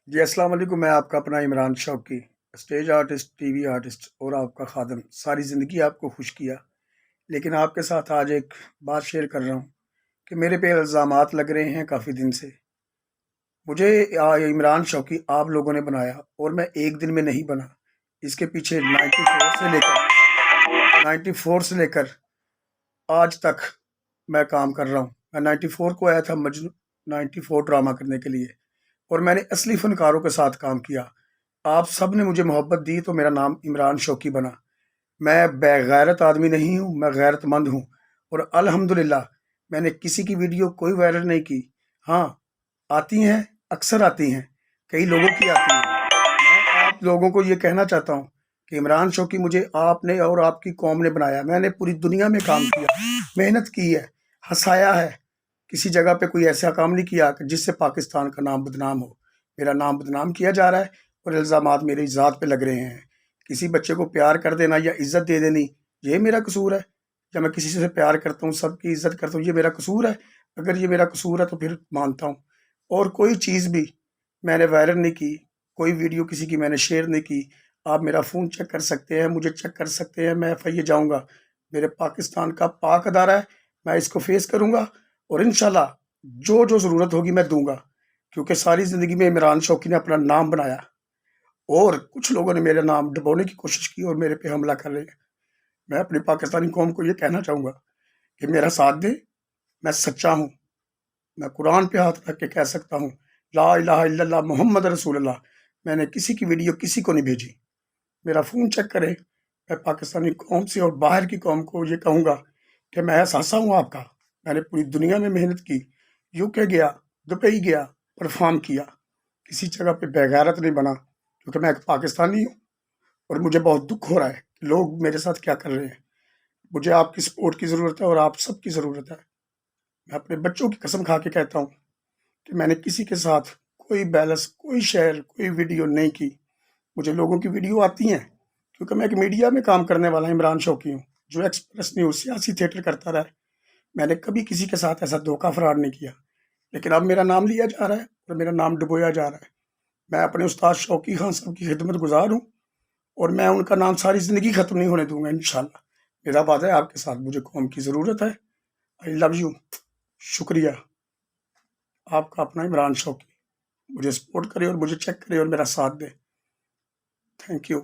جی السلام علیکم، میں آپ کا اپنا Imran Shauqi, stage artist, T V artist اور آپ کا خادم۔ ساری زندگی آپ کو خوش کیا، لیکن آپ کے ساتھ آج ایک بات شیئر کر رہا ہوں کہ میرے پہ الزامات لگ رہے ہیں کافی دن سے۔ مجھے عمران شوقی آپ لوگوں نے بنایا اور میں ایک دن میں نہیں بنا۔ اس کے پیچھے 94 سے لے کر آج تک میں کام کر رہا ہوں۔ میں 94 کو آیا تھا مجنو 94 ڈرامہ کرنے کے لیے، اور میں نے اصلی فنکاروں کے ساتھ کام کیا۔ آپ سب نے مجھے محبت دی تو میرا نام عمران شوقی بنا۔ میں بغیرت آدمی نہیں ہوں، میں غیرت مند ہوں، اور الحمدللہ میں نے کسی کی ویڈیو کوئی وائرل نہیں کی۔ ہاں، آتی ہیں، اکثر آتی ہیں، کئی لوگوں کی آتی ہیں۔ میں آپ لوگوں کو یہ کہنا چاہتا ہوں کہ عمران شوقی مجھے آپ نے اور آپ کی قوم نے بنایا۔ میں نے پوری دنیا میں کام کیا، محنت کی ہے، ہنسایا ہے۔ کسی جگہ پہ کوئی ایسا کام نہیں کیا کہ جس سے پاکستان کا نام بدنام ہو۔ میرا نام بدنام کیا جا رہا ہے اور الزامات میری ذات پہ لگ رہے ہیں۔ کسی بچے کو پیار کر دینا یا عزت دے دینی، یہ میرا قصور ہے؟ یا میں کسی سے پیار کرتا ہوں، سب کی عزت کرتا ہوں، یہ میرا قصور ہے؟ اگر یہ میرا قصور ہے تو پھر مانتا ہوں۔ اور کوئی چیز بھی میں نے وائرل نہیں کی، کوئی ویڈیو کسی کی میں نے شیئر نہیں کی۔ آپ میرا فون چیک کر سکتے ہیں، مجھے چیک کر سکتے ہیں، میں ایف آئی اے جاؤں گا۔ میرے پاکستان کا پاک ادارہ ہے، میں اس کو فیس کروں گا، اور انشاءاللہ جو ضرورت ہوگی میں دوں گا، کیونکہ ساری زندگی میں عمران شوقی نے اپنا نام بنایا، اور کچھ لوگوں نے میرا نام ڈبونے کی کوشش کی اور میرے پہ حملہ کر رہے ہیں۔ میں اپنی پاکستانی قوم کو یہ کہنا چاہوں گا کہ میرا ساتھ دیں۔ میں سچا ہوں، میں قرآن پہ ہاتھ رکھ کے کہہ سکتا ہوں، لا الہ الا اللہ محمد رسول اللہ۔ میں نے کسی کی ویڈیو کسی کو نہیں بھیجی۔ میرا فون چیک کریں۔ میں پاکستانی قوم سے اور باہر کی قوم کو یہ کہوں گا کہ میں احساسا ہوں آپ کا۔ میں نے پوری دنیا میں محنت کی، یو کے گیا، دبئی گیا، پرفارم کیا، کسی جگہ پہ بغیرت نہیں بنا، کیونکہ میں ایک پاکستانی ہوں۔ اور مجھے بہت دکھ ہو رہا ہے کہ لوگ میرے ساتھ کیا کر رہے ہیں۔ مجھے آپ کی سپورٹ کی ضرورت ہے اور آپ سب کی ضرورت ہے۔ میں اپنے بچوں کی قسم کھا کے کہتا ہوں کہ میں نے کسی کے ساتھ کوئی بیلنس، کوئی شیئر، کوئی ویڈیو نہیں کی۔ مجھے لوگوں کی ویڈیو آتی ہیں کیونکہ میں ایک میڈیا میں کام کرنے والا عمران شوقی ہوں، جو ایکسپریس نیوز سیاسی تھیٹر کرتا رہا ہے۔ میں نے کبھی کسی کے ساتھ ایسا دھوکہ فراڈ نہیں کیا، لیکن اب میرا نام لیا جا رہا ہے اور میرا نام ڈبویا جا رہا ہے۔ میں اپنے استاد شوقی خان صاحب کی خدمت گزار ہوں، اور میں ان کا نام ساری زندگی ختم نہیں ہونے دوں گا انشاءاللہ۔ میرا وعدہ ہے آپ کے ساتھ، مجھے قوم کی ضرورت ہے۔ آئی لو یو۔ شکریہ۔ آپ کا اپنا عمران شوقی۔ مجھے سپورٹ کرے اور مجھے چیک کرے اور میرا ساتھ دے۔ Thank you.